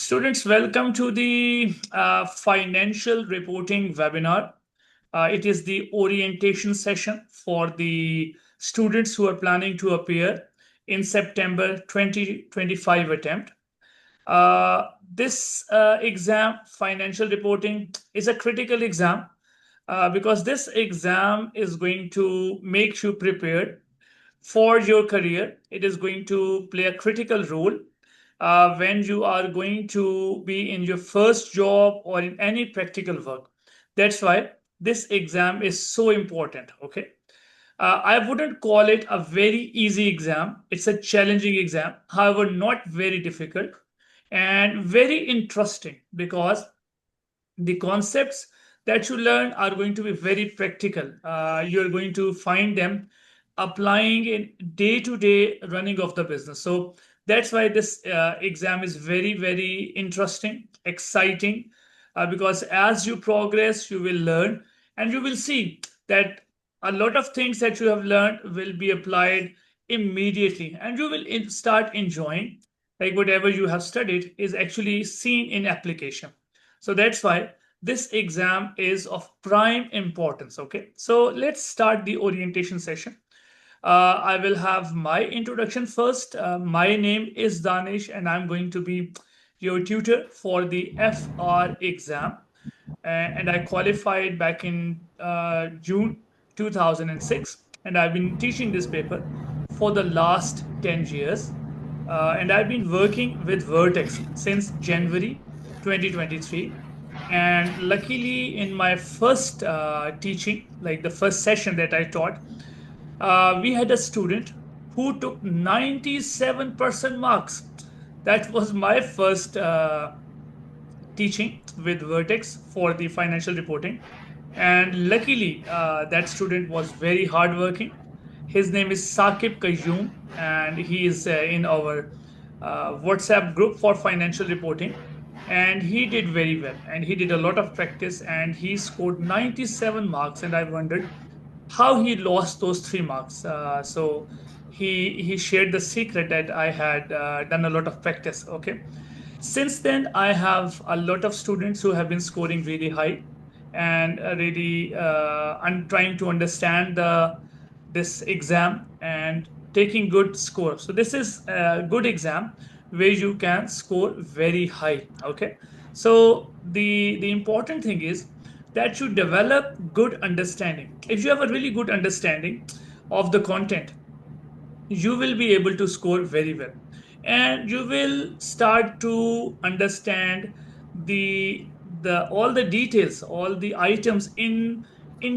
Students, welcome to the financial reporting webinar. It is the orientation session for the students who are planning to appear in September 2025 attempt. This exam, financial reporting, is a critical exam because this exam is going to make you prepared for your career. It is going to play a critical role when you are going to be in your first job or in any practical work. That's why this exam is so important. Okay. I wouldn't call it a very easy exam. It's a challenging exam, however, not very difficult and very interesting because the concepts that you learn are going to be very practical. You're going to find them applying in day-to-day running of the business. So that's why this exam is very, very interesting, exciting, because as you progress, you will learn and you will see that a lot of things that you have learned will be applied immediately and you will start enjoying like whatever you have studied is actually seen in application. So that's why this exam is of prime importance. Okay, so let's start the orientation session. I will have my introduction first. My name is Danish, and I'm going to be your tutor for the FR exam. And I qualified back in June 2006, and I've been teaching this paper for the last 10 years. And I've been working with Vertex since January 2023. And luckily, in my first teaching, like the first session that I taught, we had a student who took 97% marks. That was my first teaching with Vertex for the financial reporting. And luckily, that student was very hardworking. His name is Saqib Qayyum, and he is in our WhatsApp group for financial reporting. And he did very well, and he did a lot of practice, and he scored 97 marks. And I wondered how he lost those 3 marks. So he shared the secret that I had done a lot of practice. Okay. Since then, I have a lot of students who have been scoring really high, and really I'm trying to understand this exam and taking good score. So this is a good exam where you can score very high. Okay, so the important thing is that you develop good understanding. If you have a really good understanding of the content, you will be able to score very well, and you will start to understand the all the details, all the items in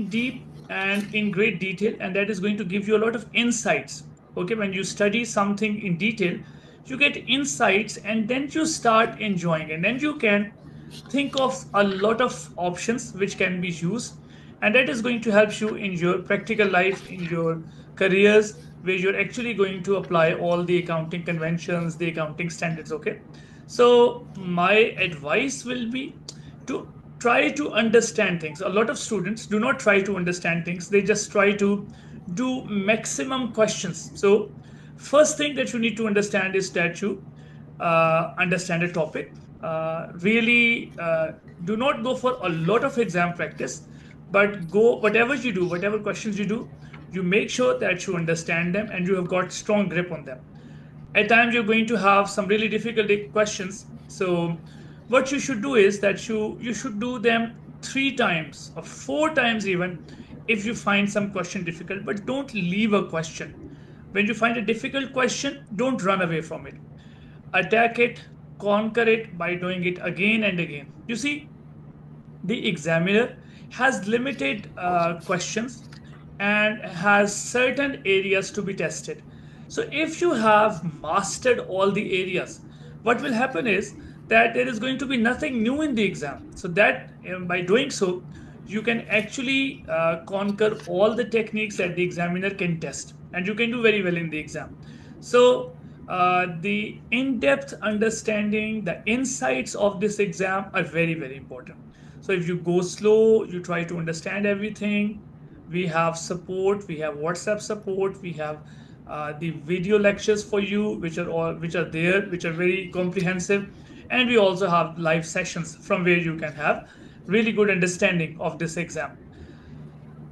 deep and in great detail, and that is going to give you a lot of insights. Okay, when you study something in detail, you get insights, and then you start enjoying, and then you can think of a lot of options which can be used, and that is going to help you in your practical life, in your careers, where you're actually going to apply all the accounting conventions, the accounting standards. Okay, so my advice will be to try to understand things. A lot of students do not try to understand things, they just try to do maximum questions. So first thing that you need to understand is that you understand a topic. Really do not go for a lot of exam practice, but go whatever you do, whatever questions you do, you make sure that you understand them and you have got strong grip on them. At times you're going to have some really difficult questions. So what you should do is that you should do them 3 times or 4 times even if you find some question difficult, but don't leave a question. When you find a difficult question, don't run away from it. Attack it, conquer it by doing it again and again. You see, the examiner has limited questions and has certain areas to be tested. So if you have mastered all the areas, what will happen is that there is going to be nothing new in the exam. So that by doing so, you can actually conquer all the techniques that the examiner can test, and you can do very well in the exam. So the in-depth understanding, the insights of this exam are very, very important. So if you go slow, you try to understand everything. We have support, we have WhatsApp support, we have the video lectures for you, which are there, which are very comprehensive. And we also have live sessions from where you can have really good understanding of this exam.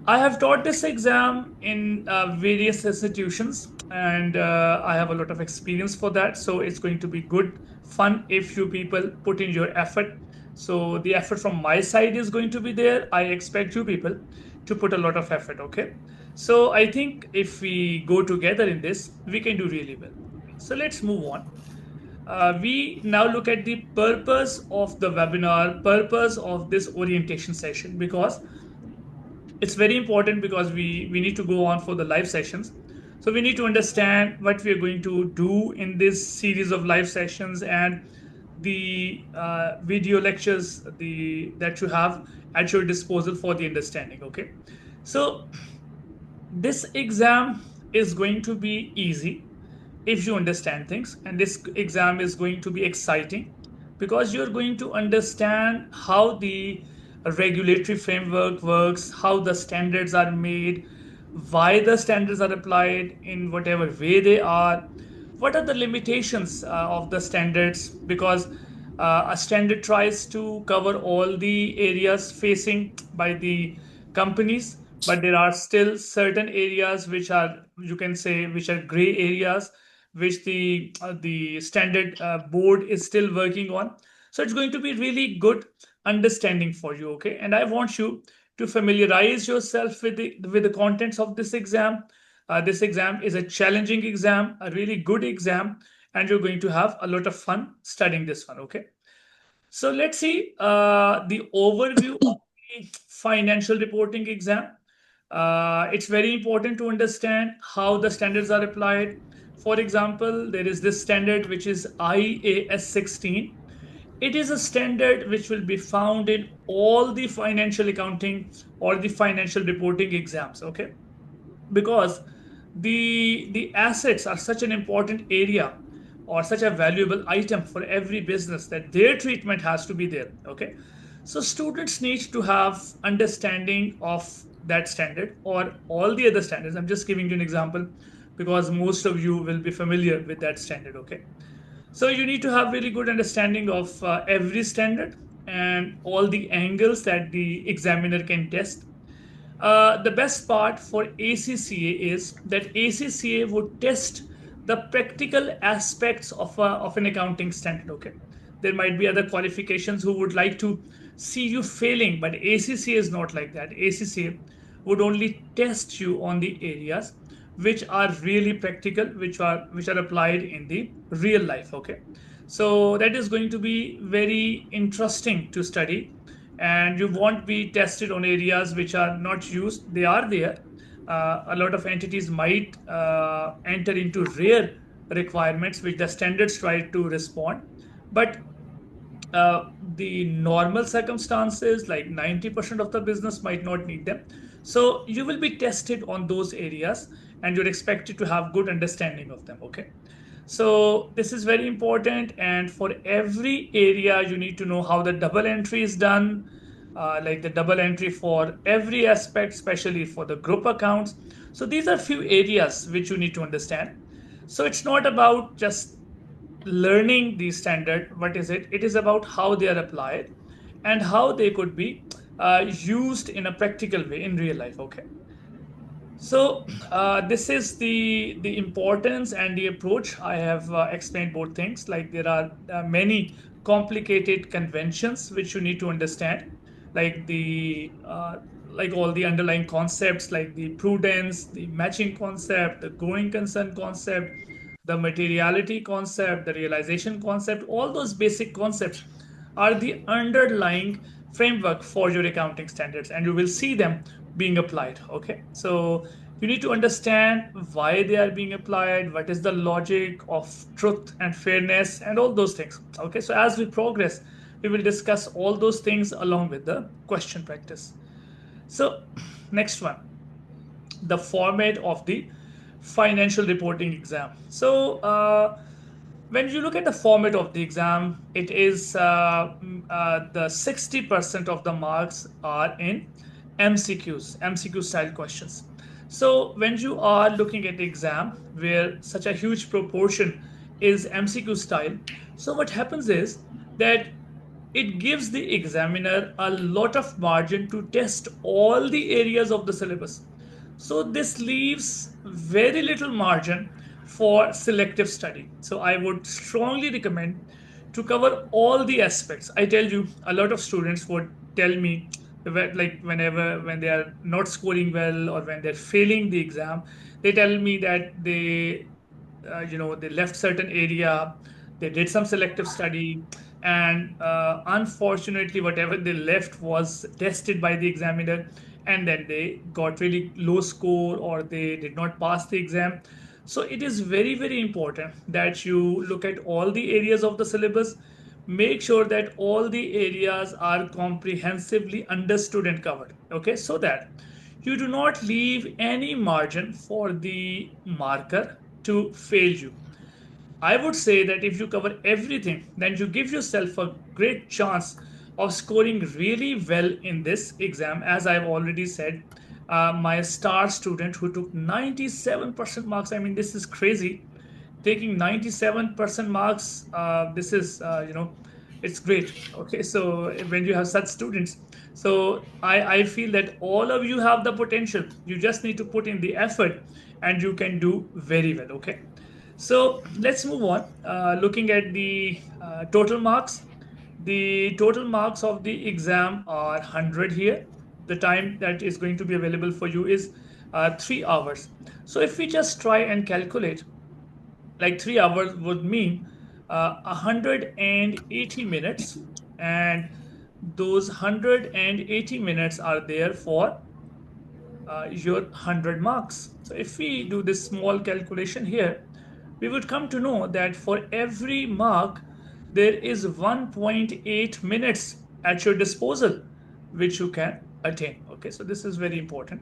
I have taught this exam in various institutions, and I have a lot of experience for that. So it's going to be good fun if you people put in your effort. So the effort from my side is going to be there. I expect you people to put a lot of effort. Okay. So I think if we go together in this, we can do really well. So let's move on. We now look at the purpose of the webinar, purpose of this orientation session, because it's very important, because we need to go on for the live sessions. So we need to understand what we are going to do in this series of live sessions, and the video lectures that you have at your disposal for the understanding. Okay, so this exam is going to be easy if you understand things, and this exam is going to be exciting because you're going to understand how the regulatory framework works, how the standards are made, why the standards are applied in whatever way they are, what are the limitations of the standards, because a standard tries to cover all the areas facing by the companies, but there are still certain areas which are, you can say, which are gray areas, which the standard board is still working on. So it's going to be really good understanding for you. Okay, and I want you to familiarize yourself with the contents of this exam. This exam is a challenging exam, a really good exam, and you're going to have a lot of fun studying this one. Okay, so let's see the overview of the financial reporting exam. It's very important to understand how the standards are applied. For example, there is this standard which is IAS 16. It is a standard which will be found in all the financial accounting or the financial reporting exams. Okay, because the assets are such an important area or such a valuable item for every business that their treatment has to be there. Okay, so students need to have understanding of that standard or all the other standards. I'm just giving you an example because most of you will be familiar with that standard. Okay, so you need to have really good understanding of every standard and all the angles that the examiner can test. The best part for ACCA is that ACCA would test the practical aspects of an accounting standard. Okay, there might be other qualifications who would like to see you failing, but ACCA is not like that. ACCA would only test you on the areas which are really practical, which are applied in the real life. Okay, so that is going to be very interesting to study, and you won't be tested on areas which are not used. They are there. A lot of entities might enter into rare requirements which the standards try to respond, but the normal circumstances, like 90% of the business, might not need them. So you will be tested on those areas, and you're expected to have good understanding of them. Okay, so this is very important, and for every area you need to know how the double entry is done, like the double entry for every aspect, especially for the group accounts. So these are few areas which you need to understand. So it's not about just learning the standard. What is it? It is about how they are applied and how they could be used in a practical way in real life. Okay, so this is the importance and the approach. I have explained both things. Like there are many complicated conventions which you need to understand, like like all the underlying concepts, like the prudence, the matching concept, the going concern concept, the materiality concept, the realization concept. All those basic concepts are the underlying framework for your accounting standards, and you will see them being applied. Okay, so you need to understand why they are being applied, what is the logic of truth and fairness, and all those things. Okay, so as we progress, we will discuss all those things along with the question practice. So next one, the format of the financial reporting exam. So when you look at the format of the exam, it is the 60% of the marks are in MCQ style questions. So when you are looking at the exam where such a huge proportion is MCQ style, so what happens is that it gives the examiner a lot of margin to test all the areas of the syllabus. So this leaves very little margin for selective study. So I would strongly recommend to cover all the aspects. I tell you, a lot of students would tell me, like whenever when they are not scoring well or when they're failing the exam, they tell me that they left certain area, they did some selective study, and unfortunately whatever they left was tested by the examiner, and then they got really low score or they did not pass the exam. So it is very, very important that you look at all the areas of the syllabus, make sure that all the areas are comprehensively understood and covered, okay, so that you do not leave any margin for the marker to fail you. I would say that if you cover everything, then you give yourself a great chance of scoring really well in this exam. As I've already said, my star student who took 97% marks, I mean, this is crazy. Taking 97% marks, this is, it's great. Okay, so when you have such students, so I feel that all of you have the potential. You just need to put in the effort and you can do very well. Okay. So let's move on. Looking at the total marks, the total marks of the exam are 100 here. The time that is going to be available for you is 3 hours. So if we just try and calculate, like 3 hours would mean 180 minutes, and those 180 minutes are there for your 100 marks. So if we do this small calculation here, we would come to know that for every mark, there is 1.8 minutes at your disposal, which you can attain. Okay, so this is very important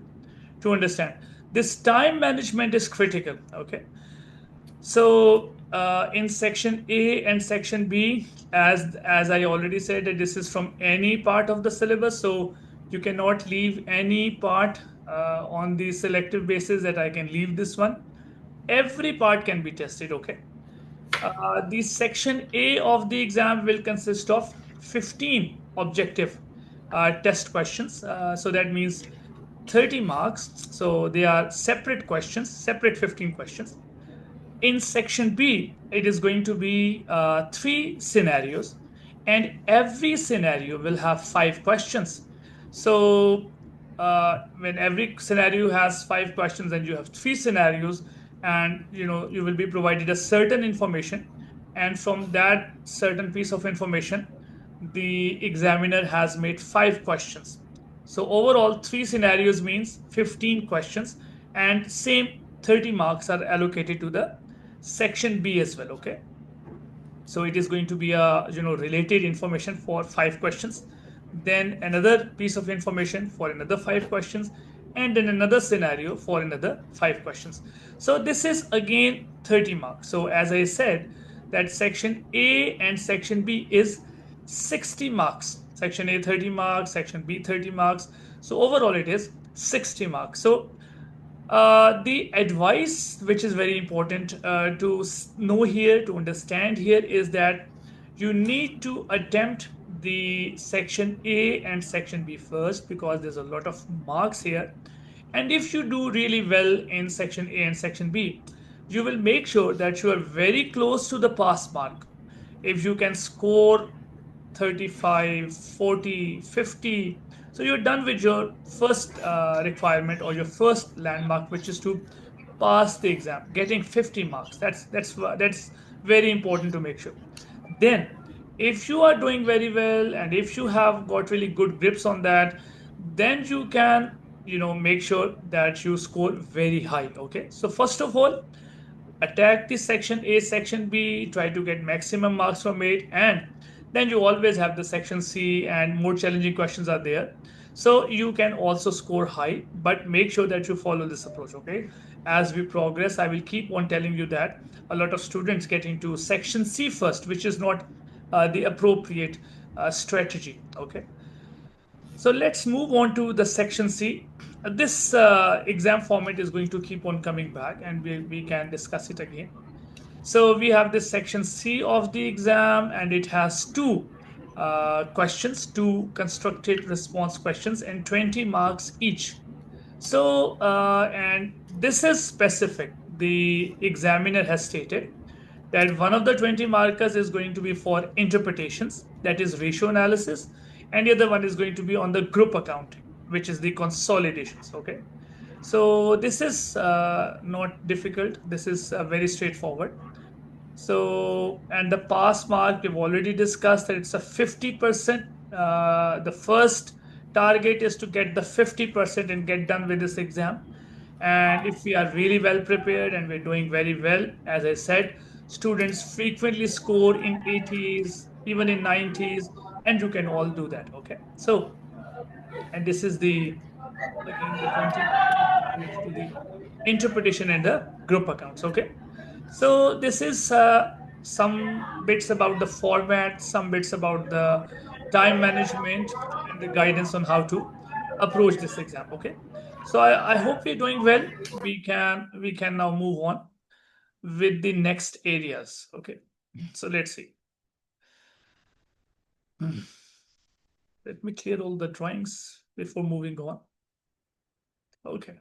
to understand. This time management is critical. Okay, so in section A and section B, as I already said, that this is from any part of the syllabus, so you cannot leave any part on the selective basis that I can leave this one. Every part can be tested. Okay. The section A of the exam will consist of 15 objective test questions. So that means 30 marks. So they are separate questions, separate 15 questions. In section B, it is going to be 3 scenarios, and every scenario will have 5 questions. So when every scenario has 5 questions and you have 3 scenarios, and you will be provided a certain information, and from that certain piece of information, the examiner has made 5 questions. So overall, 3 scenarios means 15 questions, and same 30 marks are allocated to the section B as well. Okay, so it is going to be a related information for 5 questions, then another piece of information for another 5 questions, and then another scenario for another 5 questions. So this is again 30 marks. So as I said, that section A and section B is 60 marks. Section A 30 marks, section B 30 marks. So overall it is 60 marks. So the advice which is very important to know here, to understand here, is that you need to attempt the section A and section B first, because there's a lot of marks here. And if you do really well in section A and section B, you will make sure that you are very close to the pass mark. If you can score 35, 40, 50, so you're done with your first requirement or your first landmark, which is to pass the exam, getting 50 marks. That's very important to make sure. Then if you are doing very well and if you have got really good grips on that, then you can make sure that you score very high. Okay, so first of all, attack the section A, section B, try to get maximum marks from it, and then you always have the section C, and more challenging questions are there. So you can also score high, but make sure that you follow this approach. Okay, as we progress, I will keep on telling you that a lot of students get into section C first, which is not the appropriate strategy. Okay, so let's move on to the section C. This exam format is going to keep on coming back, and we can discuss it again. So we have this section C of the exam, and it has two questions, two constructed response questions, and 20 marks each. So, and this is specific. The examiner has stated that one of the 20 markers is going to be for interpretations, that is ratio analysis, and the other one is going to be on the group accounting, which is the consolidations. Okay. So this is not difficult. This is very straightforward. So, and the pass mark, we've already discussed that it's a 50%. The first target is to get the 50% and get done with this exam. And if we are really well prepared and we're doing very well, as I said, students frequently score in 80s, even in 90s, and you can all do that. Okay. So, and this is the, again, the 20 marks which relates to the interpretation and the group accounts. Okay. So this is some bits about the format, some bits about the time management and the guidance on how to approach this exam. Okay. So I hope we're doing well. We can now move on with the next areas. Okay. So let's see. Let me clear all the drawings before moving on. Okay.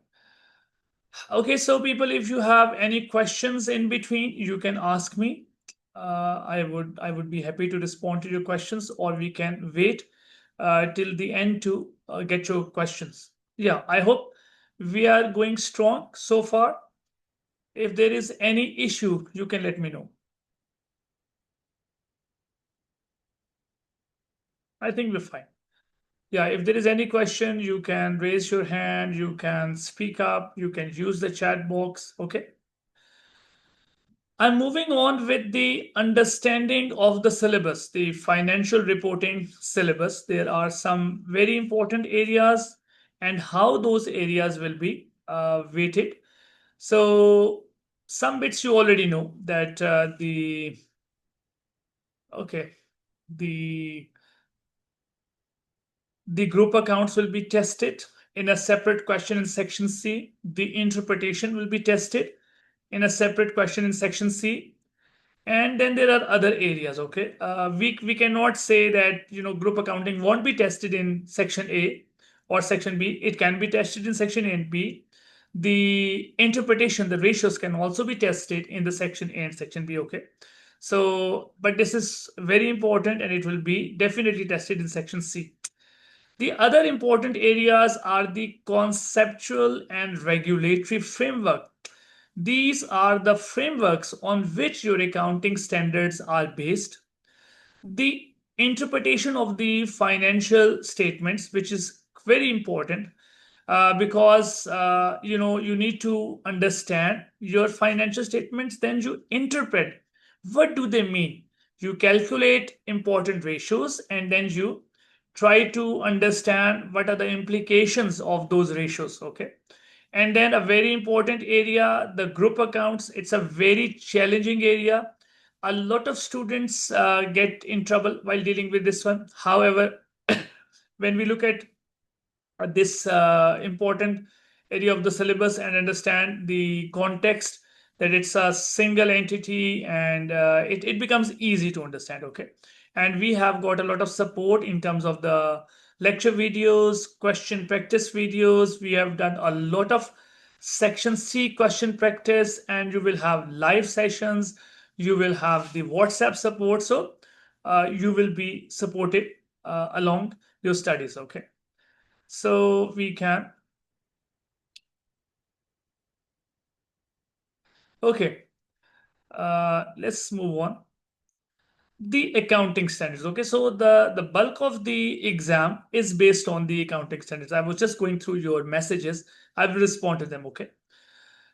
Okay, so people, if you have any questions in between, you can ask me. I would be happy to respond to your questions, or we can wait till the end to get your questions. Yeah, I hope we are going strong so far. If there is any issue, you can let me know. I think we're fine. Yeah, if there is any question, you can raise your hand, you can speak up, you can use the chat box. Okay. I'm moving on with the understanding of the syllabus, the financial reporting syllabus. There are some very important areas and how those areas will be weighted. So some bits you already know that okay, the the group accounts will be tested in a separate question in section C. The interpretation will be tested in a separate question in section C. And then there are other areas. Okay. We cannot say that, group accounting won't be tested in section A or section B. It can be tested in section A and B. The interpretation, the ratios can also be tested in the section A and section B. Okay. So, but this is very important and it will be definitely tested in section C. The other important areas are the conceptual and regulatory framework. These are the frameworks on which your accounting standards are based. The interpretation of the financial statements, which is very important, because you need to understand your financial statements, then you interpret what do they mean. You calculate important ratios and then you try to understand what are the implications of those ratios. Okay. And then a very important area, the group accounts. It's a very challenging area. A lot of students get in trouble while dealing with this one. However, when we look at this important area of the syllabus and understand the context, that it's a single entity, and it becomes easy to understand. Okay. And we have got a lot of support in terms of the lecture videos, question practice videos. We have done a lot of section C question practice, and you will have live sessions. You will have the WhatsApp support. So you will be supported along your studies. Okay. So we can. Okay. Let's move on. The accounting standards. Okay. So the bulk of the exam is based on the accounting standards. I was just going through your messages. I will respond to them. Okay.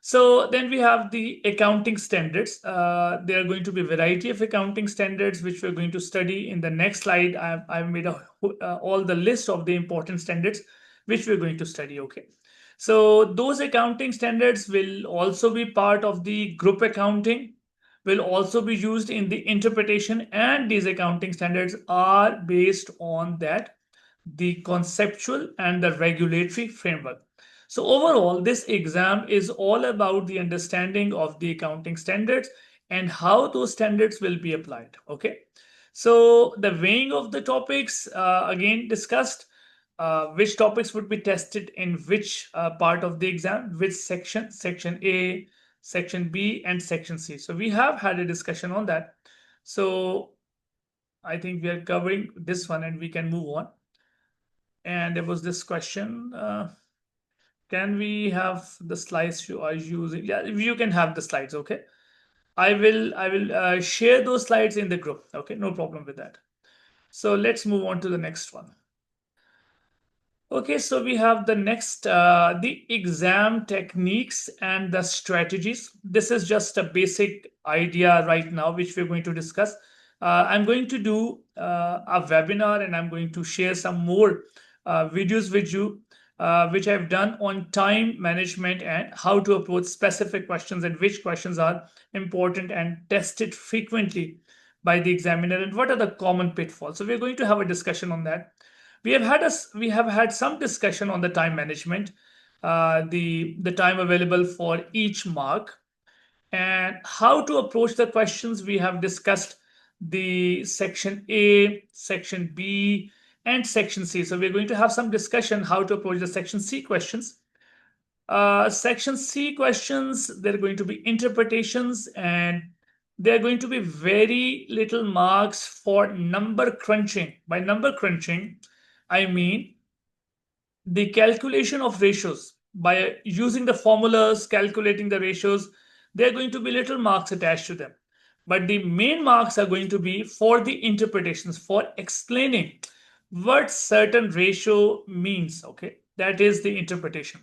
So then we have the accounting standards. There are going to be a variety of accounting standards which we're going to study. In the next slide, I've made all the list of the important standards which we're going to study. Okay. So those accounting standards will also be part of the group accounting, will also be used in the interpretation, and these accounting standards are based on that, the conceptual and the regulatory framework. So overall, this exam is all about the understanding of the accounting standards and how those standards will be applied. Okay, so the weighing of the topics, again discussed, which topics would be tested in which part of the exam, which section, section A, section B, and section C. So we have had a discussion on that. So I think we are covering this one and we can move on. And there was this question, can we have the slides you are using? Yeah, you can have the slides. Okay, I will share those slides in the group. Okay, no problem with that. So let's move on to the next one. Okay, so we have the next, the exam techniques and the strategies. This is just a basic idea right now, which we're going to discuss. I'm going to do a webinar and I'm going to share some more videos with you, which I've done on time management and how to approach specific questions and which questions are important and tested frequently by the examiner and what are the common pitfalls. So we're going to have a discussion on that. We have had some discussion on the time management, the time available for each mark, and how to approach the questions. We have discussed the section A, section B, and section C. So we're going to have some discussion how to approach the section C questions. Section C questions, they're going to be interpretations, and they're going to be very little marks for number crunching. By number crunching, I mean the calculation of ratios. By using the formulas, calculating the ratios, there are going to be little marks attached to them. But the main marks are going to be for the interpretations, for explaining what certain ratio means. Okay, that is the interpretation.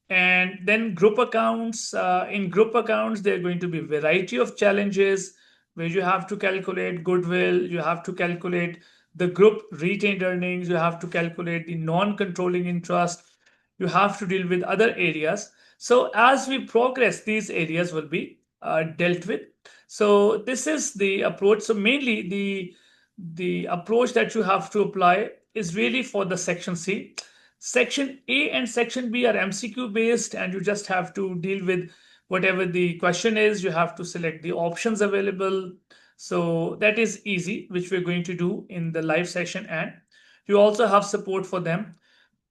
And then group accounts, in group accounts, there are going to be variety of challenges where you have to calculate goodwill, you have to calculate the group retained earnings, you have to calculate the non-controlling interest, you have to deal with other areas. So as we progress, these areas will be dealt with. So this is the approach. So mainly the approach that you have to apply is really for the section C. Section A and section B are MCQ based, and you just have to deal with whatever the question is. You have to select the options available. So that is easy, which we're going to do in the live session. And you also have support for them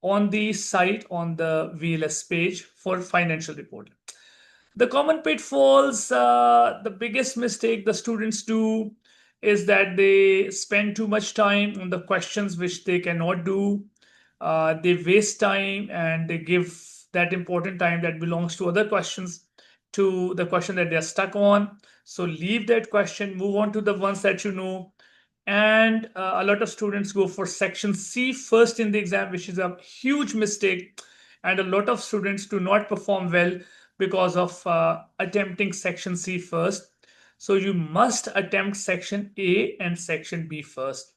on the site, on the VLS page for financial reporting. The common pitfalls, the biggest mistake the students do is that they spend too much time on the questions which they cannot do. They waste time and they give that important time that belongs to other questions to the question that they're stuck on. So leave that question, move on to the ones that you know. And a lot of students go for section C first in the exam, which is a huge mistake. And a lot of students do not perform well because of attempting section C first. So you must attempt section A and section B first.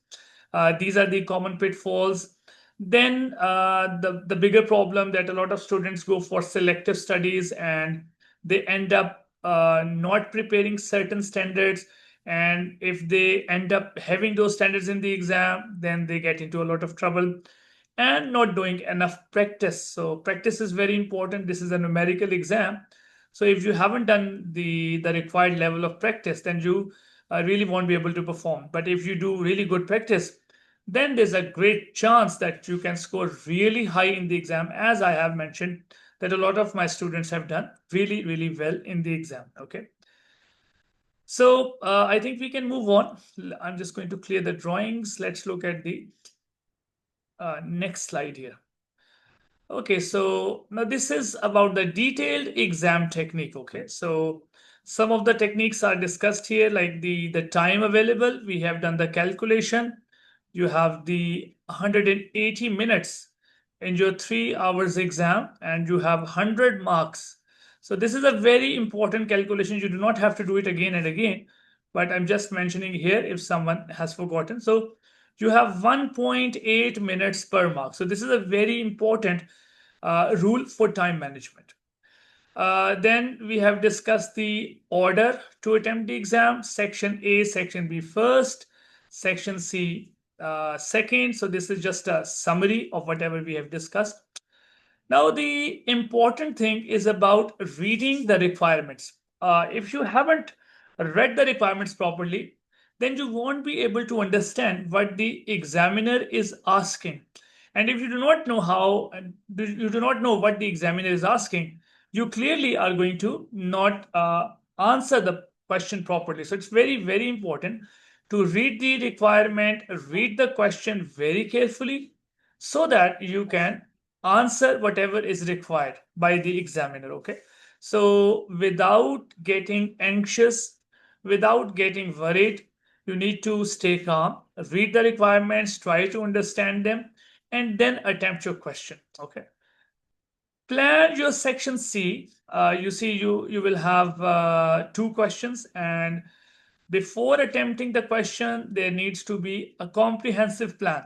These are the common pitfalls. Then the bigger problem that a lot of students go for selective studies and they end up not preparing certain standards. And if they end up having those standards in the exam, then they get into a lot of trouble and not doing enough practice. So practice is very important. This is a numerical exam. So if you haven't done the required level of practice, then you really won't be able to perform. But if you do really good practice, then there's a great chance that you can score really high in the exam, as I have mentioned that a lot of my students have done really, really well in the exam. Okay. So I think we can move on. I'm just going to clear the drawings. Let's look at the next slide here. Okay, so now this is about the detailed exam technique. Okay, so some of the techniques are discussed here, like the time available. We have done the calculation. You have the 180 minutes in your 3 hours exam, and you have 100 marks. So this is a very important calculation. You do not have to do it again and again, but I'm just mentioning here if someone has forgotten. So you have 1.8 minutes per mark. So this is a very important rule for time management. Then we have discussed the order to attempt the exam. Section A, Section B first, Section C second. So this is just a summary of whatever we have discussed. Now the important thing is about reading the requirements. If you haven't read the requirements properly, then you won't be able to understand what the examiner is asking. And if you do not know you do not know what the examiner is asking, you clearly are going to not answer the question properly. So it's very, very important to read the requirement, read the question very carefully so that you can answer whatever is required by the examiner. Okay. So without getting anxious, without getting worried, you need to stay calm, read the requirements, try to understand them, and then attempt your question. Okay. Plan your section C. You see, you will have two questions, and before attempting the question, there needs to be a comprehensive plan.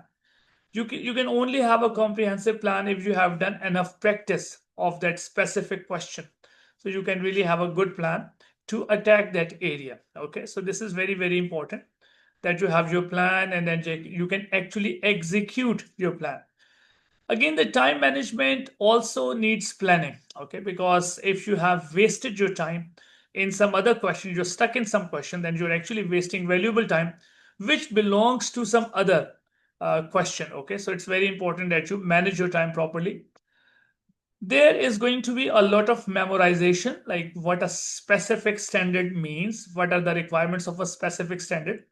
You can only have a comprehensive plan if you have done enough practice of that specific question. So you can really have a good plan to attack that area. Okay, so this is very, very important that you have your plan and then you can actually execute your plan. Again, the time management also needs planning. Okay, because if you have wasted your time in some other question, you're stuck in some question, then you're actually wasting valuable time which belongs to some other question. Okay, so it's very important that you manage your time properly. There is going to be a lot of memorization, like what a specific standard means, what are the requirements of a specific standard.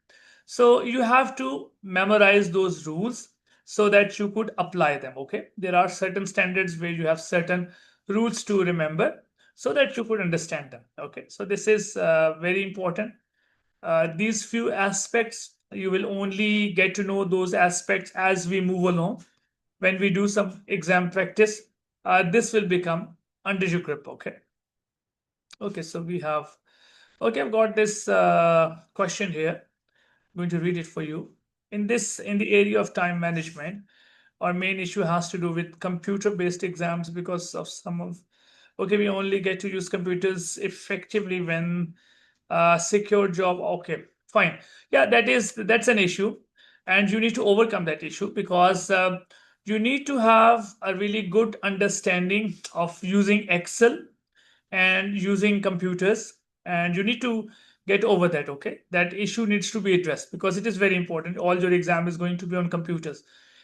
So you have to memorize those rules so that you could apply them. Okay, there are certain standards where you have certain rules to remember so that you could understand them. Okay, so this is very important. These few aspects, you will only get to know those aspects as we move along. When we do some exam practice, this will become under your grip. Okay. Okay, so we have, okay, I've got this question here. I'm going to read it for you. In the area of time management, our main issue has to do with computer-based exams because of some of, okay, we only get to use computers effectively when secure job. Okay, fine. Yeah, that's an issue, and you need to overcome that issue because you need to have a really good understanding of using Excel and using computers, and you need to get over that. Okay, that issue needs to be addressed because it is very important. All your exam is going to be on computers,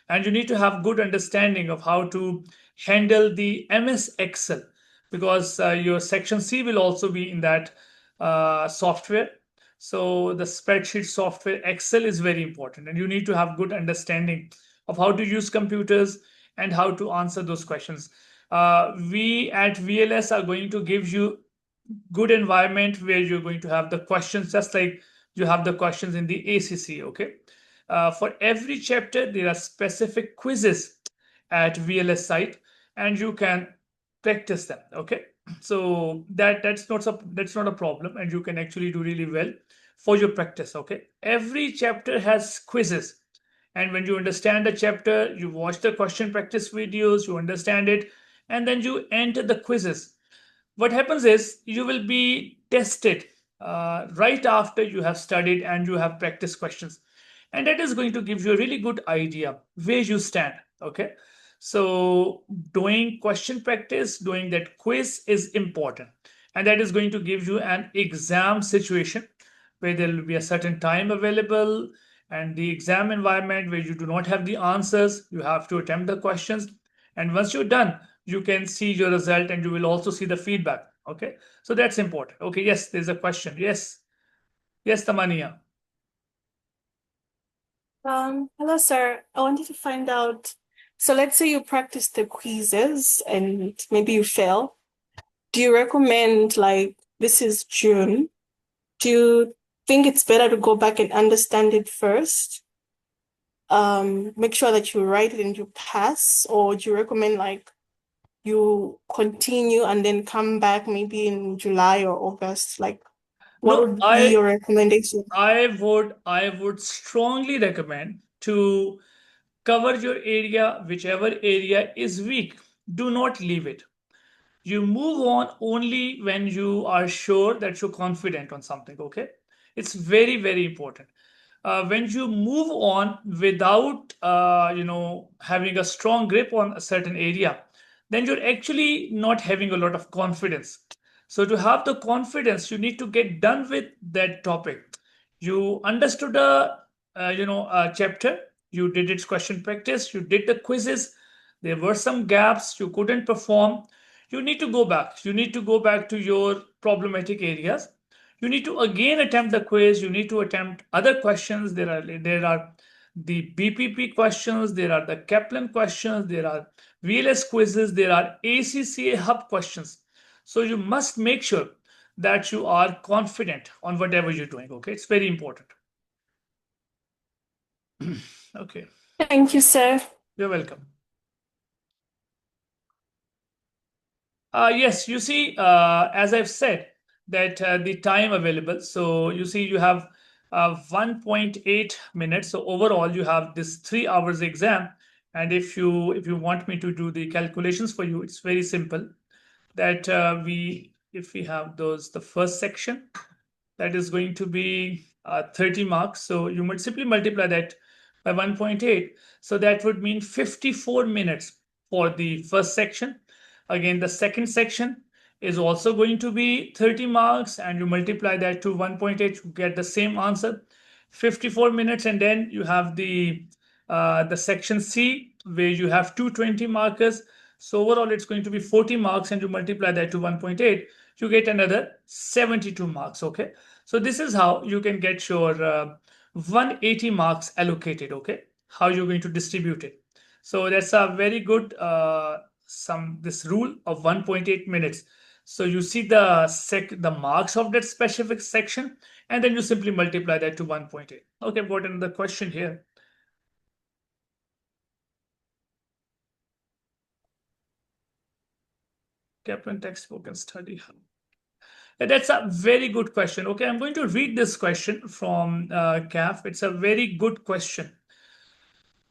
and you need to have good understanding of how to handle the MS Excel because your section C will also be in that software. So the spreadsheet software Excel is very important, and you need to have good understanding of how to use computers and how to answer those questions. We at VLS are going to give you good environment where you're going to have the questions just like you have the questions in the ACC. Okay, for every chapter there are specific quizzes at VLS site, and you can practice them. Okay, so that's not a problem, and you can actually do really well for your practice. Okay, every chapter has quizzes, and when you understand the chapter, you watch the question practice videos, you understand it, and then you enter the quizzes. What happens is you will be tested right after you have studied and you have practiced questions, and that is going to give you a really good idea where you stand. Okay, so doing question practice, doing that quiz is important, and that is going to give you an exam situation where there will be a certain time available, and the exam environment where you do not have the answers, you have to attempt the questions, and once you're done, you can see your result and you will also see the feedback. Okay, so that's important. Okay, yes, there's a question. Yes, yes, Tamania. Hello, sir. I wanted to find out. So let's say you practice the quizzes and maybe you fail. Do you recommend, like, this is June? Do you think it's better to go back and understand it first? Make sure that you write it and you pass, or do you recommend like you continue and then come back maybe in July or August? Like, what No, would be your recommendation? I would strongly recommend to cover your area, whichever area is weak. Do not leave it. You move on only when you are sure that you're confident on something. Okay, it's very, very important. When you move on without having a strong grip on a certain area, then you're actually not having a lot of confidence. So to have the confidence, you need to get done with that topic. You understood a chapter, you did its question practice, you did the quizzes, there were some gaps you couldn't perform. You need to go back. You need to go back to your problematic areas. You need to again attempt the quiz. You need to attempt other questions. There are the BPP questions. There are the Kaplan questions. There are VLS quizzes. There are ACCA hub questions. So you must make sure that you are confident on whatever you're doing. Okay, it's very important. Okay, Thank you, sir. you're welcome. Yes, you see, as I've said, that the time available. So you see, you have 1.8 minutes. So overall, you have this 3 hours exam. And if you want me to do the calculations for you, it's very simple. That if we have the first section, that is going to be 30 marks. So you would simply multiply that by 1.8. So that would mean 54 minutes for the first section. Again, the second section is also going to be 30 marks, and you multiply that to 1.8 to get the same answer, 54 minutes. And then you have the section C, where you have 220 markers. So overall, it's going to be 40 marks, and you multiply that to 1.8, you get another 72 marks. Okay, so this is how you can get your 180 marks allocated. Okay, how you're going to distribute it. So that's a very good this rule of 1.8 minutes. So you see the marks of that specific section, and then you simply multiply that to 1.8. Okay, I've got another question here. Kaplan textbook and study hub. That's a very good question. Okay, I'm going to read this question from CAF. It's a very good question.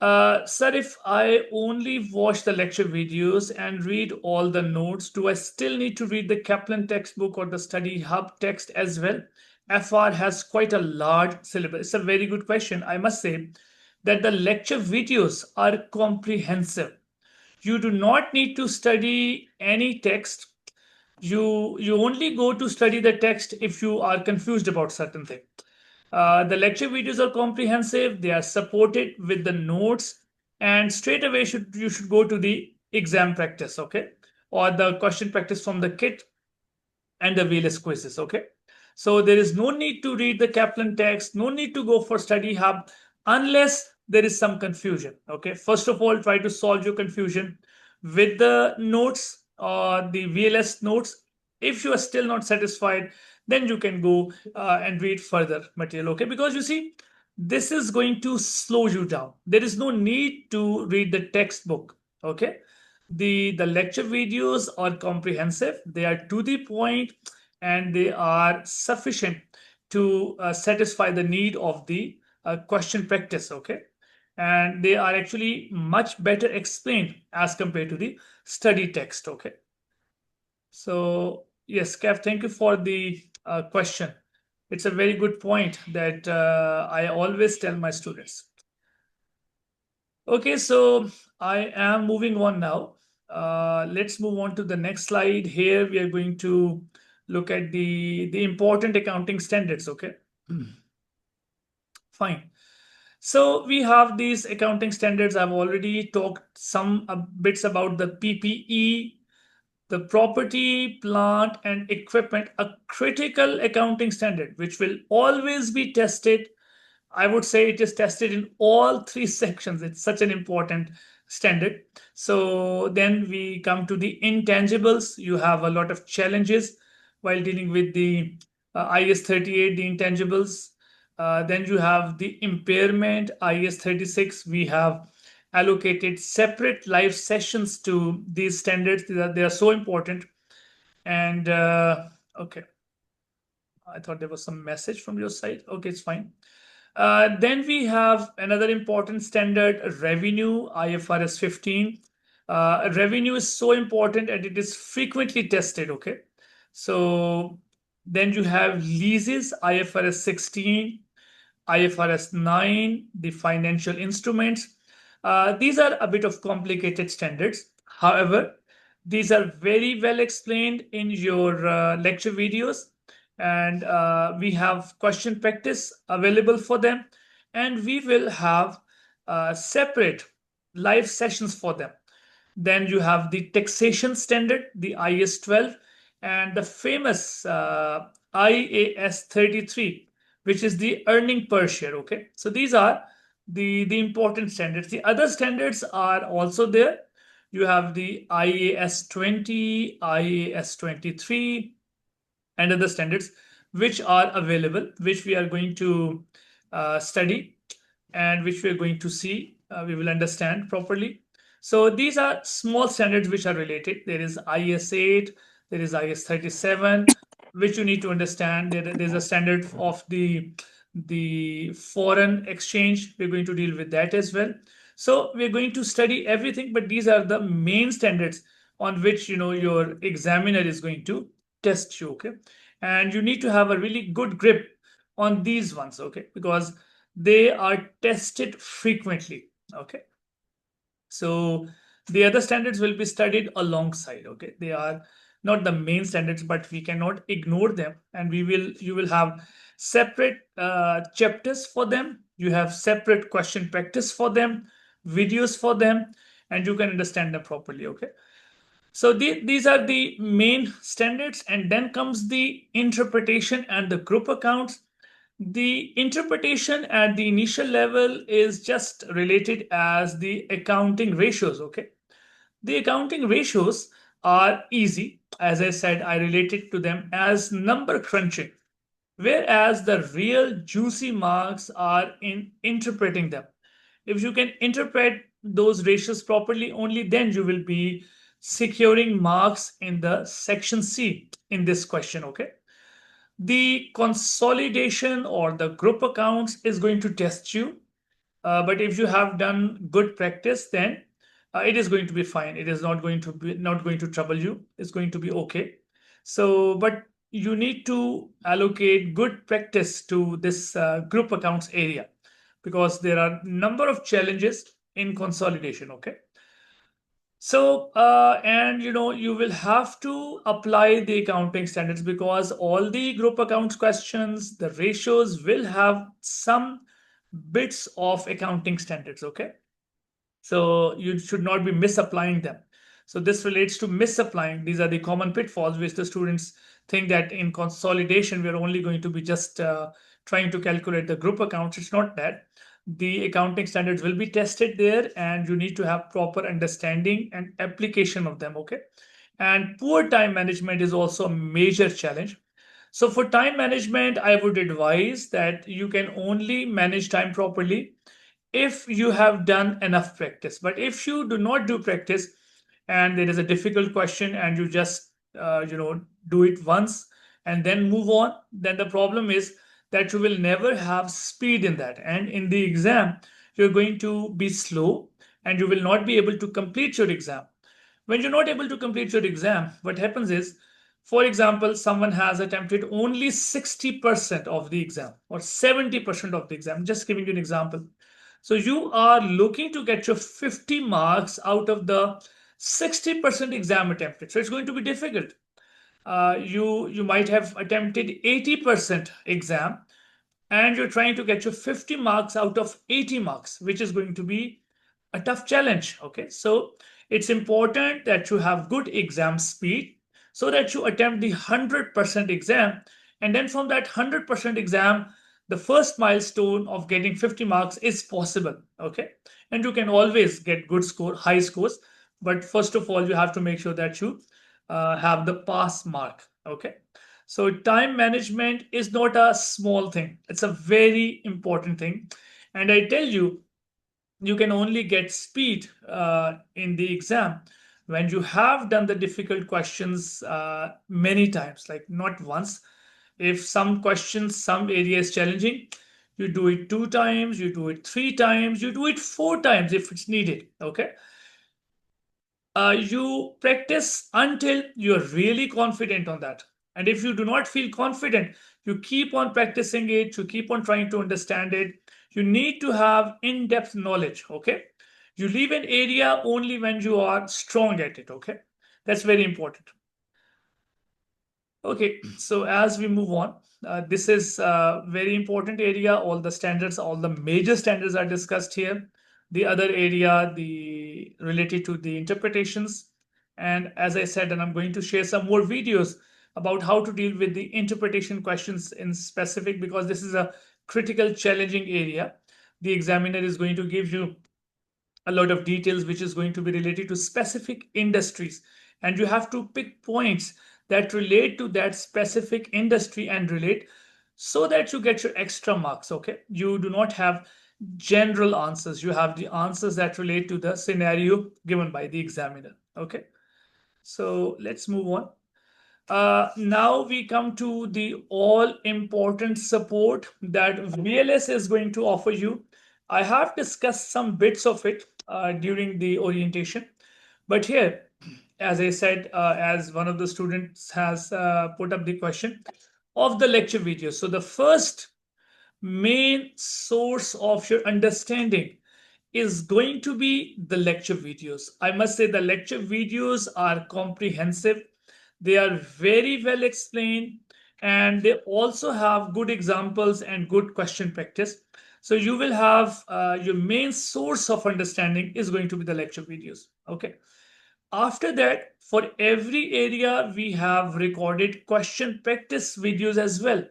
Sir, if I only watch the lecture videos and read all the notes, do I still need to read the Kaplan textbook or the study hub text as well? FR has quite a large syllabus. It's a very good question. I must say that the lecture videos are comprehensive. You do not need to study any text. You only go to study the text if you are confused about certain thing. The lecture videos are comprehensive. They are supported with the notes, and straight away you should go to the exam practice, okay, or the question practice from the kit and the VLS quizzes. Okay, so there is no need to read the Kaplan text, no need to go for study hub unless there is some confusion. Okay, first of all, try to solve your confusion with the notes or the VLS notes. If you are still not satisfied, then you can go and read further material. Okay, because you see, this is going to slow you down. There is no need to read the textbook. Okay, the lecture videos are comprehensive, they are to the point, and they are sufficient to satisfy the need of the question practice. Okay, and they are actually much better explained as compared to the study text. Okay, so yes, Kev, thank you for the question. It's a very good point that I always tell my students. Okay, so I am moving on now. Let's move on to the next slide. Here we are going to look at the important accounting standards. Okay, fine. So we have these accounting standards. I've already talked some bits about the PPE, the property, plant, and equipment, a critical accounting standard which will always be tested. I would say it is tested in all three sections. It's such an important standard. So then we come to the intangibles. You have a lot of challenges while dealing with the IS 38, the intangibles. Then you have the impairment, IS 36. We have allocated separate live sessions to these standards. They are so important. And okay, I thought there was some message from your side. Okay, it's fine. Then we have another important standard, revenue, IFRS 15. Revenue is so important and it is frequently tested. Okay, so then you have leases, IFRS 16, IFRS 9, the financial instruments. These are a bit of complicated standards. However, These are very well explained in your lecture videos, and we have question practice available for them, and we will have separate live sessions for them. Then you have the taxation standard, the IS 12, and the famous IAS 33, which is the earning per share. Okay, so these are the important standards. The other standards are also there. You have the IAS 20, IAS 23, and other standards which are available, which we are going to study and which we are going to see, we will understand properly. So these are small standards which are related. There is IS 8, there is IS 37, which you need to understand. There's a standard of the foreign exchange. We're going to deal with that as well. So we're going to study everything, but these are the main standards on which your examiner is going to test you. Okay, and you need to have a really good grip on these ones. Okay, because they are tested frequently. Okay, so the other standards will be studied alongside. Okay, they are not the main standards, but we cannot ignore them, and you will have separate chapters for them. You have separate question practice for them, videos for them, and you can understand them properly. Okay, so these are the main standards, and then comes the interpretation and the group accounts. The interpretation at the initial level is just related as the accounting ratios. Okay, the accounting ratios are easy. As I said, I related to them as number crunching, whereas the real juicy marks are in interpreting them. If you can interpret those ratios properly, only then you will be securing marks in the section C in this question. Okay, the consolidation or the group accounts is going to test you, but if you have done good practice, then it is going to be fine. It is not going to trouble you. It's going to be okay. So but you need to allocate good practice to this group accounts area, because there are number of challenges in consolidation. Okay, so and you will have to apply the accounting standards, because all the group accounts questions, the ratios will have some bits of accounting standards. Okay, so you should not be misapplying them. So this relates to misapplying. These are the common pitfalls which the students think, that in consolidation we're only going to be just trying to calculate the group accounts. It's not that. The accounting standards will be tested there, and you need to have proper understanding and application of them. Okay, and poor time management is also a major challenge. So for time management, I would advise that you can only manage time properly if you have done enough practice. But if you do not do practice, and there is a difficult question, and you just do it once and then move on, then the problem is that you will never have speed in that, and in the exam you're going to be slow, and you will not be able to complete your exam. When you're not able to complete your exam, what happens is, for example, someone has attempted only 60% of the exam or 70% of the exam. Just giving you an example. So you are looking to get your 50 marks out of the 60% exam attempted. So it's going to be difficult. You might have attempted 80% exam, and you're trying to get your 50 marks out of 80 marks, which is going to be a tough challenge. Okay, so it's important that you have good exam speed, so that you attempt the 100% exam, and then from that 100% exam, the first milestone of getting 50 marks is possible. Okay, and you can always get high scores, but first of all you have to make sure that you have the pass mark. Okay, so time management is not a small thing, it's a very important thing. And I tell you, you can only get speed in the exam when you have done the difficult questions many times, like not once. If some questions, some area is challenging, you do it 2 times, you do it 3 times, you do it 4 times if it's needed. Okay, you practice until you're really confident on that. And if you do not feel confident, you keep on practicing it, you keep on trying to understand it. You need to have in-depth knowledge. Okay, you leave an area only when you are strong at it. Okay, That's very important. Okay, so as we move on, this is a very important area. All the standards, all the major standards are discussed here. The other area, the related to the interpretations. And as I said, and I'm going to share some more videos about how to deal with the interpretation questions in specific, because this is a critical, challenging area. The examiner is going to give you a lot of details which is going to be related to specific industries, and you have to pick points that relate to that specific industry and relate, so that you get your extra marks. Okay, you do not have general answers, you have the answers that relate to the scenario given by the examiner. Okay, so let's move on. Now we come to the all important support that VLS is going to offer you. I have discussed some bits of it during the orientation, but here, as I said, as one of the students has put up the question of the lecture video. So the first main source of your understanding is going to be the lecture videos. I must say the lecture videos are comprehensive. They are very well explained, and they also have good examples and good question practice. So you will have your main source of understanding is going to be the lecture videos. Okay. After that, for every area, we have recorded question practice videos as well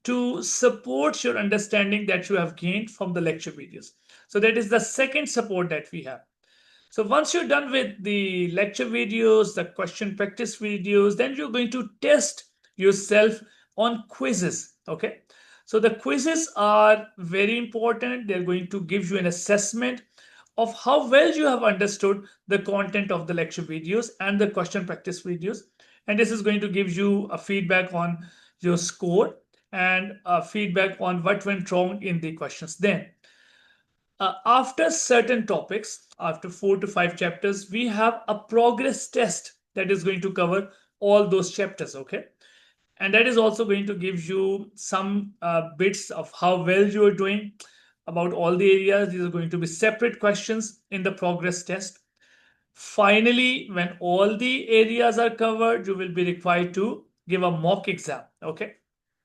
to support your understanding that you have gained from the lecture videos. So that is the second support that we have. So once you're done with the lecture videos, the question practice videos, then you're going to test yourself on quizzes. Okay. So the quizzes are very important. They're going to give you an assessment of how well you have understood the content of the lecture videos and the question practice videos. And this is going to give you a feedback on your score and a feedback on what went wrong in the questions. Then after certain topics, after 4 to 5 chapters, we have a progress test that is going to cover all those chapters. Okay. And that is also going to give you some bits of how well you are doing about all the areas. These are going to be separate questions in the progress test. Finally, when all the areas are covered, you will be required to give a mock exam. Okay.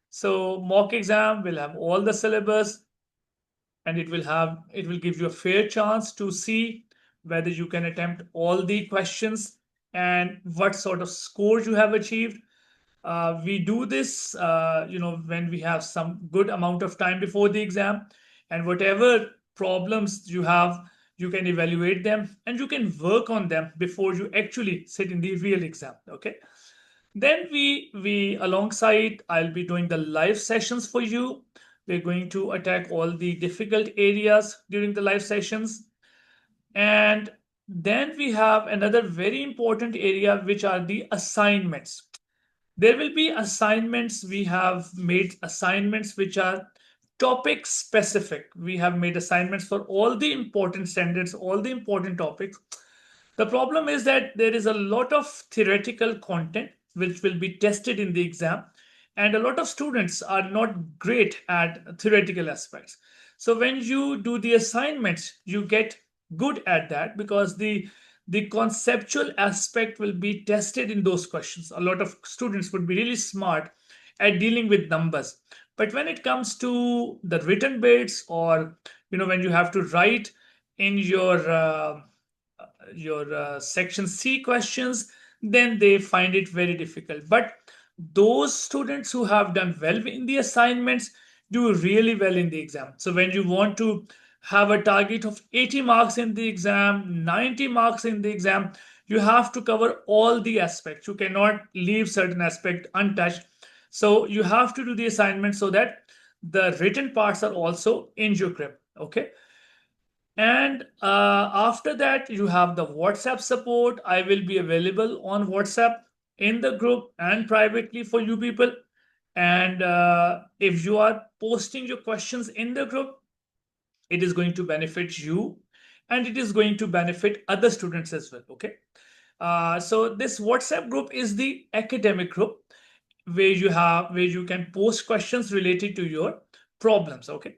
So mock exam will have all the syllabus, and it will give you a fair chance to see whether you can attempt all the questions and what sort of score you have achieved. We do this when we have some good amount of time before the exam, and whatever problems you have, you can evaluate them and you can work on them before you actually sit in the real exam. Okay. Then we alongside, I'll be doing the live sessions for you. We're going to attack all the difficult areas during the live sessions. And then we have another very important area, which are the assignments. There will be assignments. We have made assignments which are topic specific. We have made assignments for all the important standards, all the important topics. The problem is that there is a lot of theoretical content which will be tested in the exam, and a lot of students are not great at theoretical aspects. So when you do the assignments, you get good at that because the conceptual aspect will be tested in those questions. A lot of students would be really smart at dealing with numbers. But when it comes to the written bits, or when you have to write in your section C questions, then they find it very difficult. But those students who have done well in the assignments do really well in the exam. So when you want to have a target of 80 marks in the exam, 90 marks in the exam, you have to cover all the aspects. You cannot leave certain aspect untouched. So you have to do the assignment so that the written parts are also in your grip. Okay. And after that, you have the WhatsApp support. I will be available on WhatsApp in the group and privately for you people. And if you are posting your questions in the group, it is going to benefit you and it is going to benefit other students as well. Okay. So this WhatsApp group is the academic group where you can post questions related to your problems. Okay.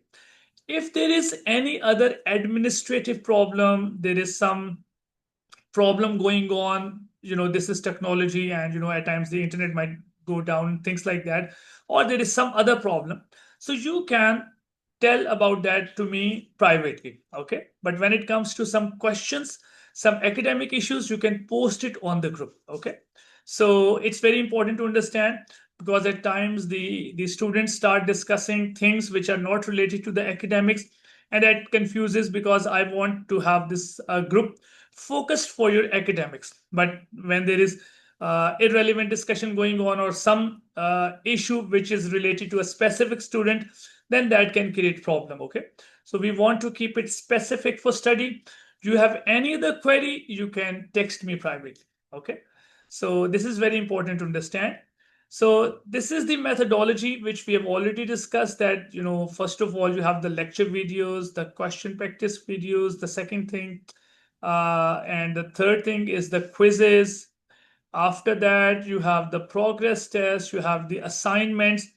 If there is any other administrative problem, there is some problem going on this is technology, and at times the internet might go down, things like that, or there is some other problem, so you can tell about that to me privately. Okay, but when it comes to some questions, some academic issues, you can post it on the group. Okay, so it's very important to understand, because at times the students start discussing things which are not related to the academics, and that confuses, because I want to have this group focused for your academics. But when there is irrelevant discussion going on, or some issue which is related to a specific student, then that can create problem. Okay, so we want to keep it specific for study. You have any other query, you can text me privately. Okay, so this is very important to understand. So this is the methodology which we have already discussed, that first of all, you have the lecture videos, the question practice videos, the second thing, and the third thing is the quizzes. After that, you have the progress test, you have the assignments.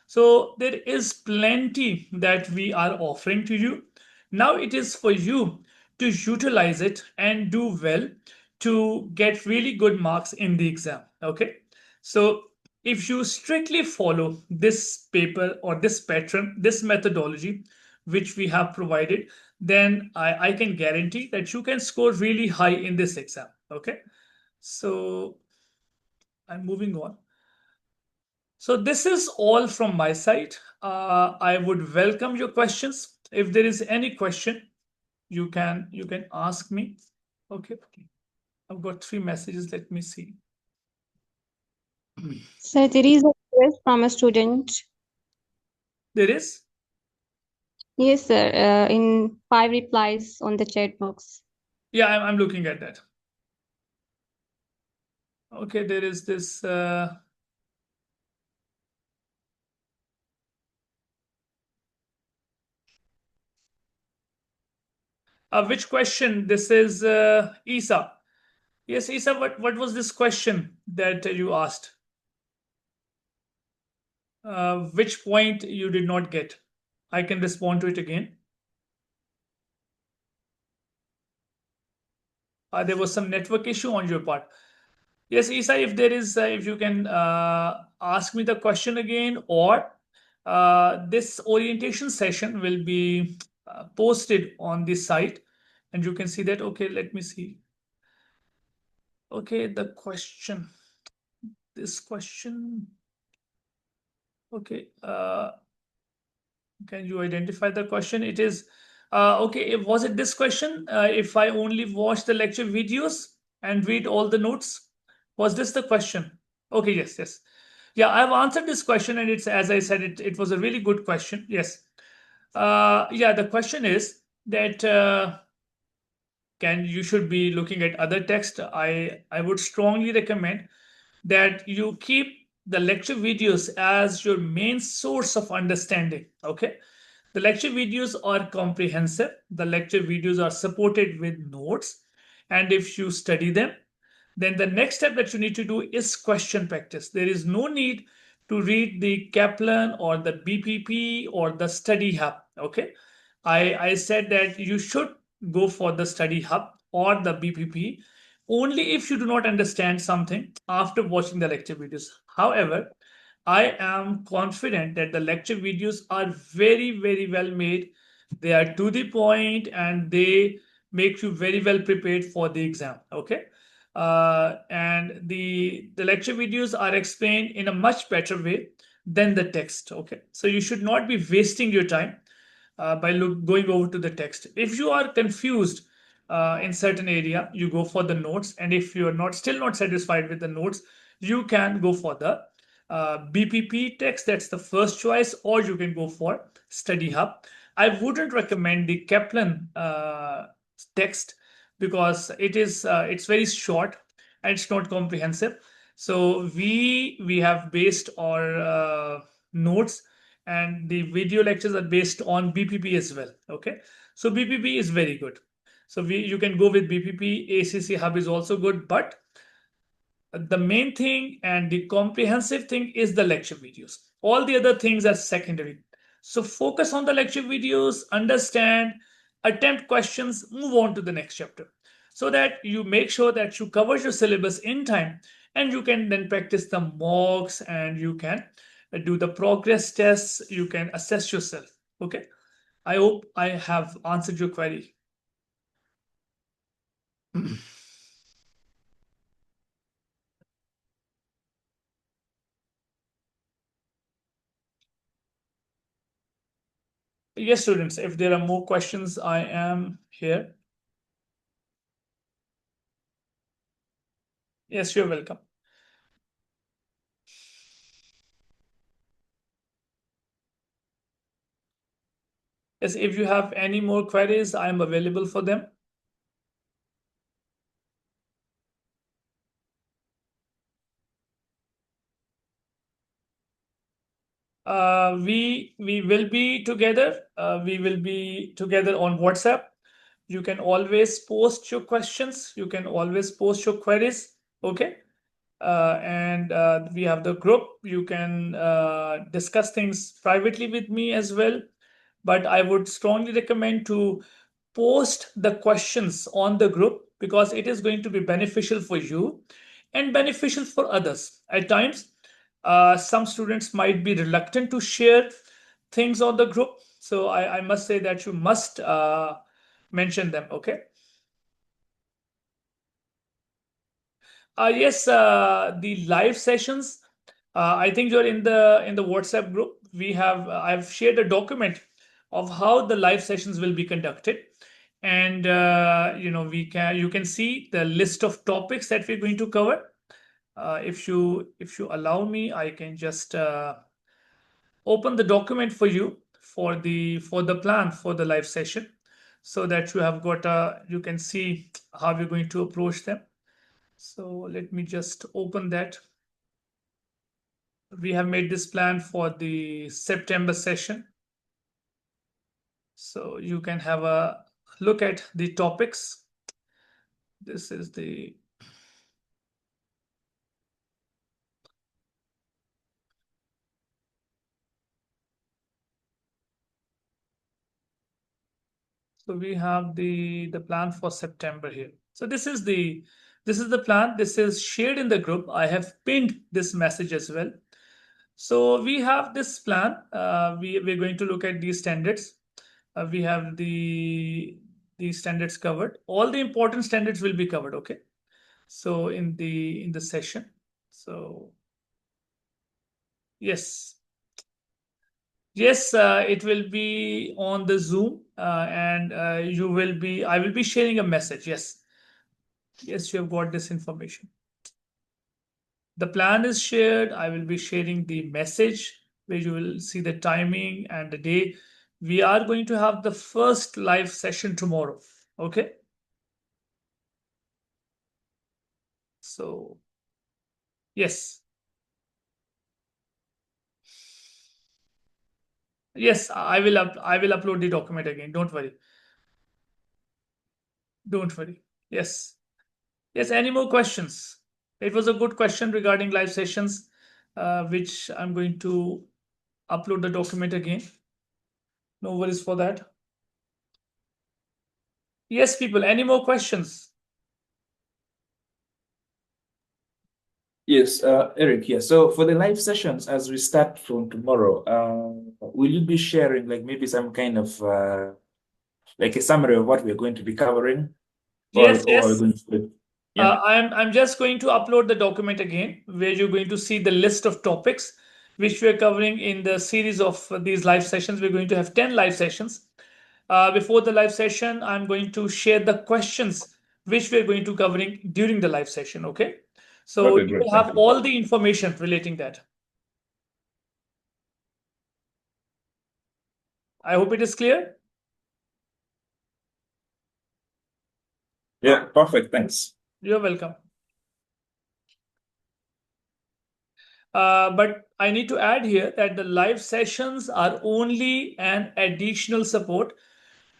So there is plenty that we are offering to you. Now it is for you to utilize it and do well to get really good marks in the exam. Okay, so if you strictly follow this paper or this pattern, this methodology which we have provided, then I can guarantee that you can score really high in this exam. Okay, so I'm moving on. So this is all from my side. I would welcome your questions. If there is any question, you can ask me. Okay, I've got 3 messages. Let me see. Sir, there is a request from a student. There is. Yes, sir. In 5 replies on the chat box. Yeah, I'm looking at that. Okay, there is this. Which question? This is Isa. Yes, Isa. What was this question that you asked? Which point you did not get? I can respond to it again. There was some network issue on your part. Yes, Isa, if there is, if you can ask me the question again, or this orientation session will be posted on this site, and you can see that. Okay, let me see. Okay, the question, this question. Okay, can you identify the question? It is, okay, was it this question? If I only watch the lecture videos and read all the notes, was this the question? Okay, yes, yes. Yeah, I've answered this question, and it's, as I said, it was a really good question. Yes. Yeah, the question is that you should be looking at other text. I would strongly recommend that you keep the lecture videos as your main source of understanding. Okay, the lecture videos are comprehensive, the lecture videos are supported with notes, and if you study them, then the next step that you need to do is question practice. There is no need to read the Kaplan or the BPP or the study hub. Okay, I said that you should go for the study hub or the BPP only if you do not understand something after watching the lecture videos. However, I am confident that the lecture videos are very, very well made. They are to the point, and they make you very well prepared for the exam. Okay, and the lecture videos are explained in a much better way than the text. Okay, so you should not be wasting your time by going over to the text. If you are confused in certain area, you go for the notes, and if you are not still not satisfied with the notes, you can go for the BPP text. That's the first choice, or you can go for Study Hub. I wouldn't recommend the Kaplan text, because it's very short and it's not comprehensive. So we have based our notes, and the video lectures are based on BPP as well. Okay, so BPP is very good. So you can go with BPP. ACC Hub is also good, but the main thing and the comprehensive thing is the lecture videos. All the other things are secondary. So focus on the lecture videos, understand, attempt questions, move on to the next chapter. so that you make sure that you cover your syllabus in time, and you can then practice the mocks, and you can do the progress tests, you can assess yourself. Okay, I hope I have answered your query. Yes, students, if there are more questions, I am here. Yes, you're welcome. Yes, if you have any more queries, I am available for them. We will be together. We will be together on WhatsApp. You can always post your questions. You can always post your queries. Okay. And we have the group. You can discuss things privately with me as well. But I would strongly recommend to post the questions on the group, because it is going to be beneficial for you and beneficial for others. At times, some students might be reluctant to share things on the group. So I must say that you must mention them. Okay. Yes, the live sessions. I think you're in the WhatsApp group. We have I've shared a document of how the live sessions will be conducted, and you can see the list of topics that we're going to cover. If you allow me, I can just open the document for you for the plan for the live session, so that you have got you can see how we're going to approach them. So let me just open that. We have made this plan for the September session. So you can have a look at the topics. This is the so we have the plan for September here. So this is the plan. This is shared in the group. I have pinned this message as well. So we have this plan. We're going to look at these standards. We have the standards covered. All the important standards will be covered. Okay. So in the session. So yes, yes, it will be on the Zoom, and I will be sharing a message. Yes, yes, you have got this information. The plan is shared. I will be sharing the message where you will see the timing and the day. We are going to have the first live session tomorrow. Okay. So yes, yes, I will upload the document again. Don't worry. Don't worry. Yes. Yes, any more questions? It was a good question regarding live sessions, which I'm going to upload the document again. No worries for that. Yes, people, any more questions? Yes, Eric, yeah. So for the live sessions, as we start from tomorrow, will you be sharing like maybe some kind of like a summary of what we're going to be covering? Yes, Or are we yes. going to yeah. I'm just going to upload the document again, where you're going to see the list of topics which we're covering in the series of these live sessions. We're going to have 10 live sessions. Before the live session, I'm going to share the questions which we're going to covering during the live session. Okay. So Okay, you great. will Thank have you. all the information relating that. I hope it is clear. Yeah, perfect. Thanks. You're welcome. But I need to add here that the live sessions are only an additional support.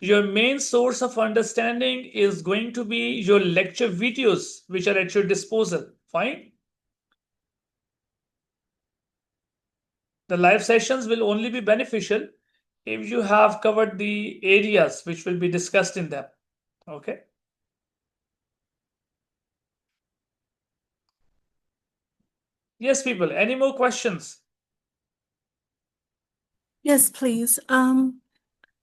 Your main source of understanding is going to be your lecture videos, which are at your disposal. Fine. The live sessions will only be beneficial if you have covered the areas which will be discussed in them. Okay. Yes, people, any more questions? Yes, please. Are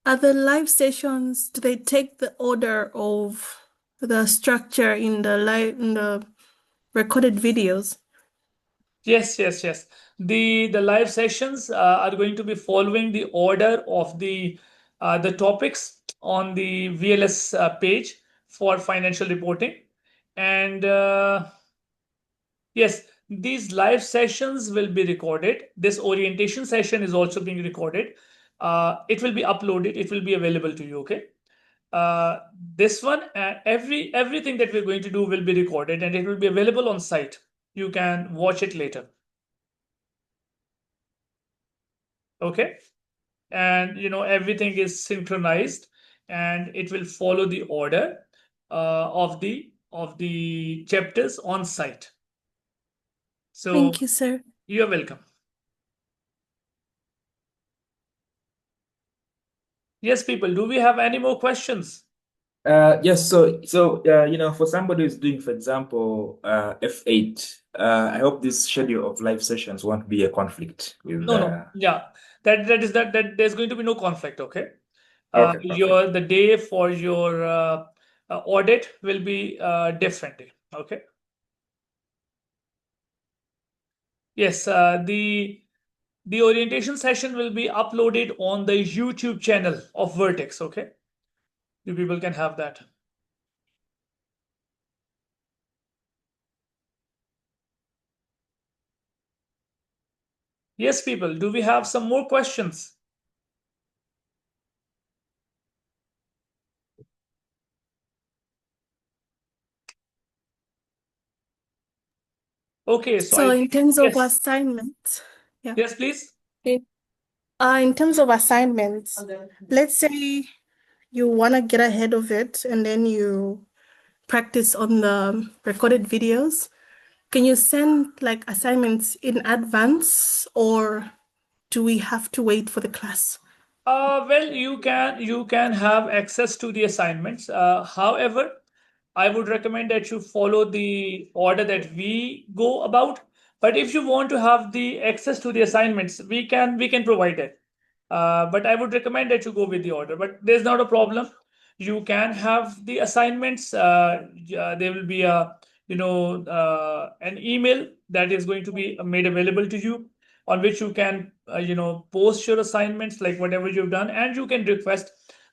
the live sessions, do they take the order of the structure in the recorded videos? Yes. The live sessions are going to be following the order of the topics on the VLS page for financial reporting. And yes, these live sessions will be recorded. This orientation session is also being recorded. It will be uploaded. It will be available to you. Okay. Uh, this one, everything that we're going to do will be recorded and it will be available on site. You can watch it later. Okay. And everything is synchronized and it will follow the order of the chapters on site. So Thank you, sir. you're welcome. Yes, people, do we have any more questions? Yes, for somebody who's doing, for example, F8, I hope this schedule of live sessions won't be a conflict with No. Yeah. That there's going to be no conflict, okay? Okay, perfect. The day for your audit will be different day, okay? Yes, the orientation session will be uploaded on the YouTube channel of Vertex, okay? You people can have that. Yes, people, do we have some more questions? Okay, So in terms of yes. assignments, yeah. Yes, please. In terms of assignments, let's say you want to get ahead of it and then you practice on the recorded videos. Can you send like assignments in advance or do we have to wait for the class? Well, you can have access to the assignments. However, I would recommend that you follow the order that we go about. But if you want to have the access to the assignments, we can provide it. But I would recommend that you go with the order. But there's not a problem. You can have the assignments. Yeah, there will be an email that is going to be made available to you, on which you can post your assignments like whatever you've done, and you can request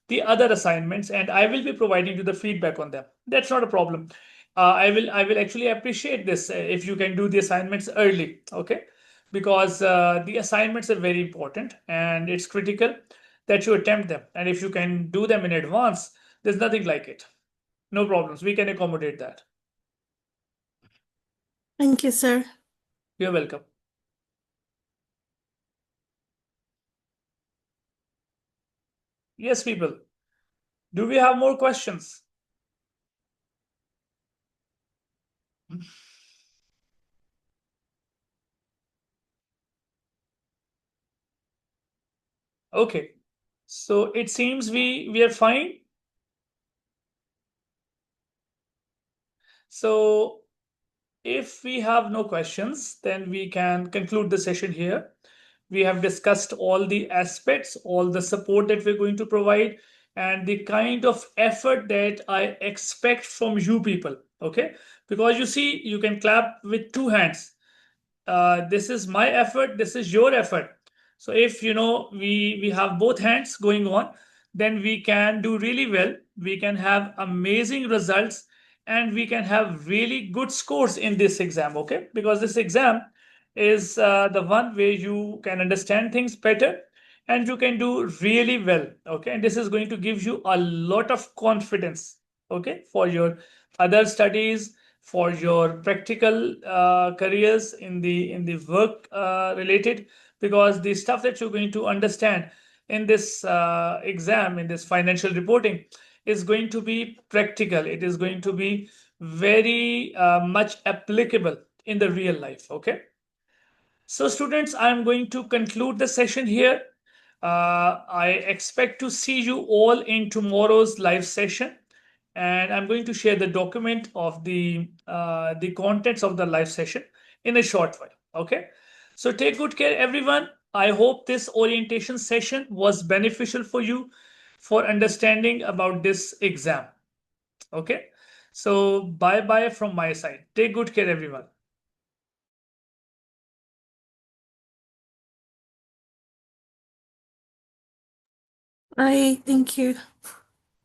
the other assignments, and I will be providing you the feedback on them. That's not a problem. I will actually appreciate this if you can do the assignments early, okay? Because the assignments are very important and it's critical that you attempt them. And if you can do them in advance, there's nothing like it. No problems. We can accommodate that. Thank you, sir. You're welcome. Yes, people. Do we have more questions? Okay. So it seems we are fine. So if we have no questions, then we can conclude the session here. We have discussed all the aspects, all the support that we're going to provide, and the kind of effort that I expect from you people. Okay. Because you see, you can clap with two hands. This is my effort, this is your effort. So if we have both hands going on, then we can do really well, we can have amazing results, and we can have really good scores in this exam. Okay, because this exam is the one where you can understand things better and you can do really well. Okay, and this is going to give you a lot of confidence, okay, for your other studies, for your practical careers in the work related, because the stuff that you're going to understand in this exam, in this financial reporting, is going to be practical. It is going to be very much applicable in the real life. Okay. So students, I'm going to conclude the session here. I expect to see you all in tomorrow's live session, and I'm going to share the document of the contents of the live session in a short while. Okay. So take good care, everyone. I hope this orientation session was beneficial for you for understanding about this exam. Okay. So bye bye from my side. Take good care, everyone. Bye. Thank you.